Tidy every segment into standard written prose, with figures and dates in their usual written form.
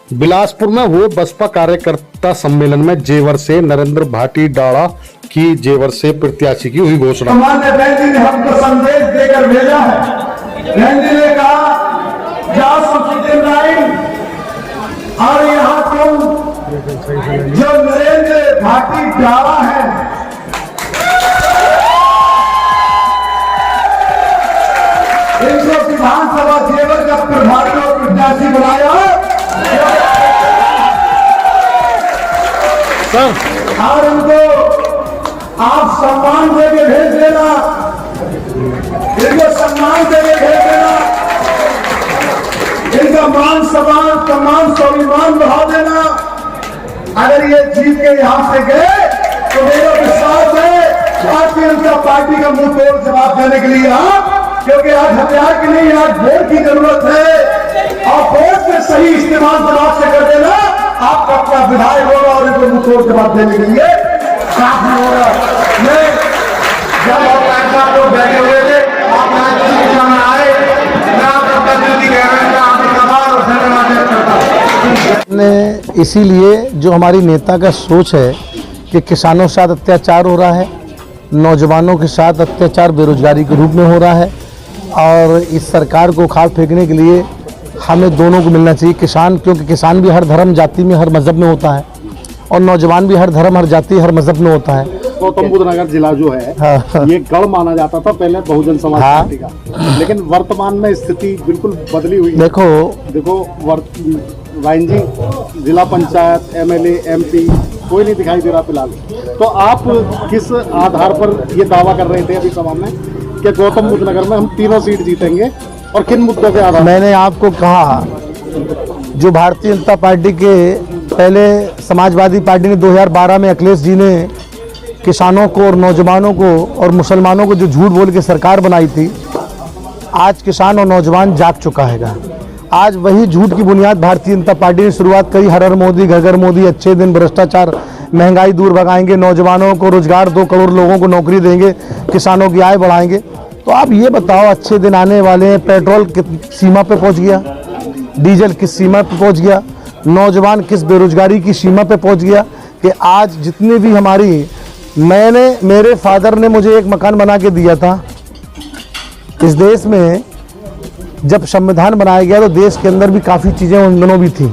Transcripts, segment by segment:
बिलासपुर में हुए बसपा कार्यकर्ता सम्मेलन में जेवर से नरेंद्र भाटी डाड़ा की जेवर से प्रत्याशी की हुई घोषणा। हमारे बहन जी ने हमको संदेश देकर भेजा है। बहन जी ने कहा जाओ सबसे लाइन और यहाँ तुम जो नरेंद्र भाटी डाड़ा है इनको विधानसभा जेवर का प्रभारी और प्रत्याशी बनाया और उनको आप सम्मान देके भेज देना, इनको सम्मान देके भेज देना, इनका मान सम्मान स्वाभिमान बढ़ा देना। अगर ये जीत के यहाँ से गए तो मेरा विश्वास है भारतीय जनता पार्टी का मुंह तोड़ जवाब देने के लिए क्योंकि आज हथियार के लिए आज वोट की जरूरत है और वोट में सही इस्तेमाल जवाब से कर देना आपका अपना विधायक होगा और इनको मुंह तोड़ जवाब देने के लिए काफी होगा। मैं जब आप लोग बैठे हुए थे आप आए मैं आपका प्रतिनिधि कह रहा था आपका आभार और धन्यवाद करता हूं। इसीलिए जो हमारी नेता का सोच है कि किसानों के साथ अत्याचार हो रहा है, नौजवानों के साथ अत्याचार बेरोजगारी के रूप में हो रहा है और इस सरकार को उखाड़ फेंकने के लिए हमें दोनों को मिलना चाहिए। किसान, क्योंकि किसान भी हर धर्म जाति में हर मज़हब में होता है और नौजवान भी हर धर्म हर जाति हर मज़हब में होता है। गौतम बुद्ध नगर जिला जो है ये गढ़ माना जाता था पहले बहुजन समाज पार्टी का, लेकिन वर्तमान में स्थिति बिल्कुल बदली हुई है। देखो वाइन जी जिला पंचायत एमएलए एमपी कोई नहीं दिखाई दे रहा फिलहाल। तो आप किस आधार पर ये दावा कर रहे थे अभी सभा में कि गौतम बुद्ध नगर में हम तीनों सीट जीतेंगे और किन मुद्दों के आधार? मैंने आपको कहा जो भारतीय जनता पार्टी के पहले समाजवादी पार्टी ने 2012 में अखिलेश जी ने किसानों को और नौजवानों को और मुसलमानों को जो झूठ बोल के सरकार बनाई थी, आज किसान और नौजवान जाग चुका है। आज वही झूठ की बुनियाद भारतीय जनता पार्टी ने शुरुआत करी। हर हर मोदी घर घर मोदी, अच्छे दिन, भ्रष्टाचार, महंगाई दूर भगाएंगे, नौजवानों को रोजगार, 2 करोड़ लोगों को नौकरी देंगे, किसानों की आय बढ़ाएंगे। तो आप ये बताओ अच्छे दिन आने वाले हैं। पेट्रोल किस सीमा पे पहुंच गया, डीजल किस सीमा पे पहुंच गया, नौजवान किस बेरोजगारी की सीमा पे पहुंच गया कि आज जितनी भी मेरे फादर ने मुझे एक मकान बना के दिया था। इस देश में जब संविधान बनाया गया तो देश के अंदर भी काफ़ी चीज़ें उन दिनों भी थी।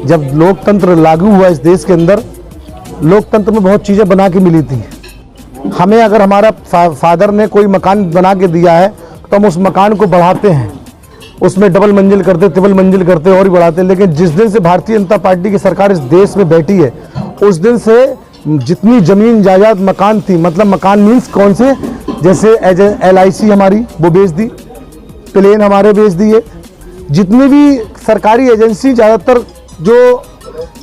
जब लोकतंत्र लागू हुआ इस देश के अंदर, लोकतंत्र में बहुत चीज़ें बना के मिली थी हमें। अगर हमारा फादर ने कोई मकान बना के दिया है तो हम उस मकान को बढ़ाते हैं, उसमें डबल मंजिल करते, ट्रिपल मंजिल करते और भी बढ़ाते हैं। लेकिन जिस दिन से भारतीय जनता पार्टी की सरकार इस देश में बैठी है उस दिन से जितनी ज़मीन जायदाद मकान थी, मतलब मकान मीन्स कौन से, जैसे LIC हमारी वो बेच दी, प्लेन हमारे बेच दिए, जितनी भी सरकारी एजेंसी ज़्यादातर जो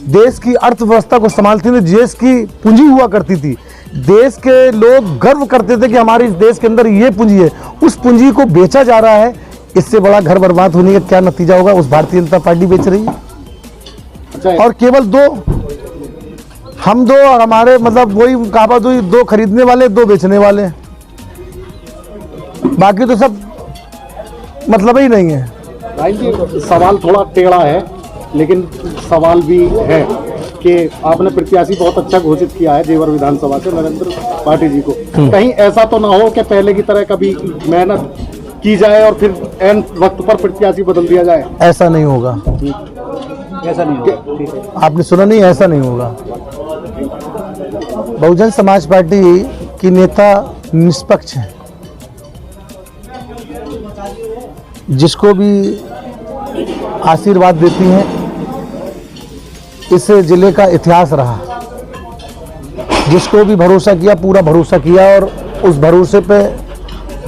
देश की अर्थव्यवस्था को संभालती थी, देश की पूंजी हुआ करती थी, देश के लोग गर्व करते थे कि हमारे इस देश के अंदर ये पूंजी है, उस पूंजी को बेचा जा रहा है। इससे बड़ा घर बर्बाद होने का क्या नतीजा होगा? उस भारतीय जनता पार्टी बेच रही है। और केवल हम दो और हमारे मतलब वही कहावत हुई, 2 खरीदने वाले 2 बेचने वाले, बाकी तो सब मतलब ही नहीं है। भाई जी सवाल थोड़ा टेढ़ा है लेकिन सवाल भी है कि आपने प्रत्याशी बहुत अच्छा घोषित किया है जेवर विधानसभा से नरेंद्र भाटी जी को। कहीं ऐसा तो ना हो कि पहले की तरह कभी मेहनत की जाए और फिर एन वक्त पर प्रत्याशी बदल दिया जाए? ऐसा नहीं होगा। ऐसा नहीं होगा। आपने सुना नहीं? ऐसा नहीं होगा। बहुजन समाज पार्टी की नेता निष्पक्ष है, जिसको भी आशीर्वाद देती हैं। इस जिले का इतिहास रहा, जिसको भी भरोसा किया पूरा भरोसा किया और उस भरोसे पे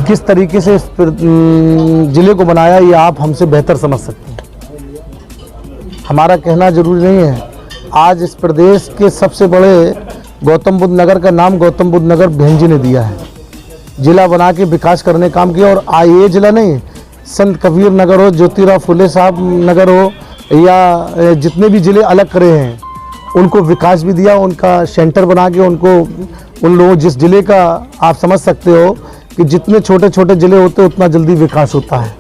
किस तरीके से इस जिले को बनाया ये आप हमसे बेहतर समझ सकते हैं। हमारा कहना जरूरी नहीं है। आज इस प्रदेश के सबसे बड़े गौतम बुद्ध नगर का नाम गौतम बुद्ध नगर बहन जी ने दिया है। जिला बना के विकास करने काम किया और ये जिला नहीं, संत कबीर नगर हो, ज्योतिराव फुले साहब नगर हो या जितने भी ज़िले अलग करे हैं उनको विकास भी दिया। उनका सेंटर बना के उनको उन लोगों जिस ज़िले का आप समझ सकते हो कि जितने छोटे छोटे ज़िले होते उतना जल्दी विकास होता है।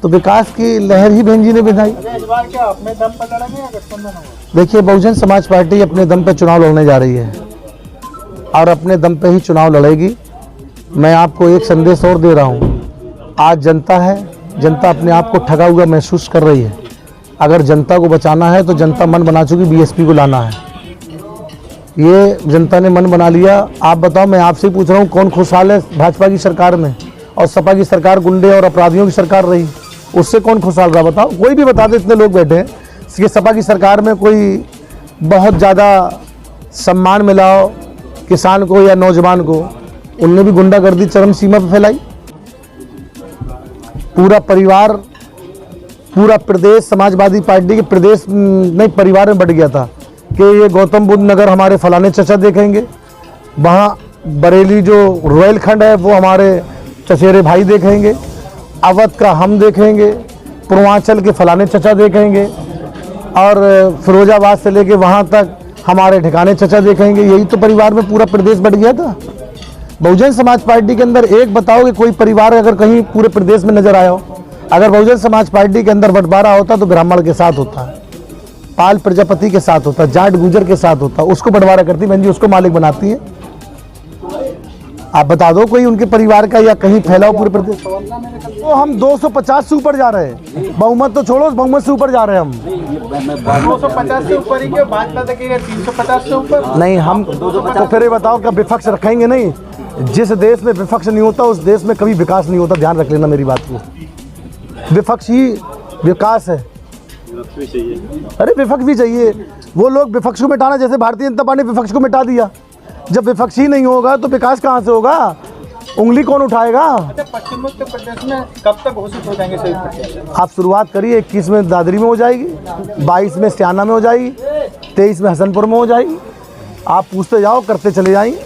तो विकास की लहर ही बहन जी ने बिठाई। इस बार क्या अपने दम पर लड़ेंगे या गठबंधन होगा? देखिए, बहुजन समाज पार्टी अपने दम पे चुनाव लड़ने जा रही है और अपने दम पे ही चुनाव लड़ेगी। मैं आपको एक संदेश और दे रहा हूँ, आज जनता है, जनता अपने आप को ठगा हुआ महसूस कर रही है। अगर जनता को बचाना है तो जनता मन बना चुकी बीएसपी को लाना है। ये जनता ने मन बना लिया। आप बताओ, मैं आपसे ही पूछ रहा हूँ, कौन खुशहाल है भाजपा की सरकार में? और सपा की सरकार गुंडे और अपराधियों की सरकार रही, उससे कौन खुशहाल रहा? बताओ, कोई भी बता दे। इतने लोग बैठे हैं कि सपा की सरकार में कोई बहुत ज़्यादा सम्मान मिला हो किसान को या नौजवान को, उनने भी गुंडागर्दी चरम सीमा पर फैलाई। पूरा परिवार, पूरा प्रदेश समाजवादी पार्टी के प्रदेश नहीं परिवार में बढ़ गया था कि ये गौतम बुद्ध नगर हमारे फलाने चचा देखेंगे, वहाँ बरेली जो रोहिलखंड है वो हमारे चचेरे भाई देखेंगे, अवध का हम देखेंगे, पूर्वांचल के फलाने चचा देखेंगे और फिरोजाबाद से लेके वहाँ तक हमारे ठिकाने चचा देखेंगे। यही तो परिवार में पूरा प्रदेश बढ़ गया था। बहुजन समाज पार्टी के अंदर एक बताओ कि कोई परिवार अगर कहीं पूरे प्रदेश में नजर आया हो? अगर बहुजन समाज पार्टी के अंदर बंटवारा होता तो ब्राह्मण के साथ होता, पाल प्रजापति के साथ होता, जाट गुजर के साथ होता, उसको बंटवारा करती बहन जी, उसको मालिक बनाती है। आप बता दो कोई उनके परिवार का या कहीं फैलाओ पूरे प्रदेश। तो हम 250 से ऊपर जा रहे हैं, बहुमत तो छोड़ो, बहुमत से ऊपर जा रहे हैं हम। 250 से ऊपर ही क्यों? भाजपा तक 350 से ऊपर नहीं, हम तो फिर ये बताओ क्या विपक्ष रखेंगे? नहीं, जिस देश में विपक्ष नहीं होता उस देश में कभी विकास नहीं होता। ध्यान रख लेना मेरी बात को। विपक्ष ही विकास है। अरे विपक्ष भी चाहिए। वो लोग विपक्ष को मिटाना, जैसे भारतीय जनता पार्टी ने विपक्ष को मिटा दिया। जब विपक्ष ही नहीं होगा तो विकास कहाँ से होगा? उंगली कौन उठाएगा? अच्छा, पश्चिम उत्तर प्रदेश में कब तक घोषित हो जाएंगे सही प्रत्याशी? आप शुरुआत करिए। 21 में दादरी में हो जाएगी, 22 में स्याना में हो जाएगी, 23 में हसनपुर में हो जाएगी। आप पूछते जाओ, करते चले जाएंगे।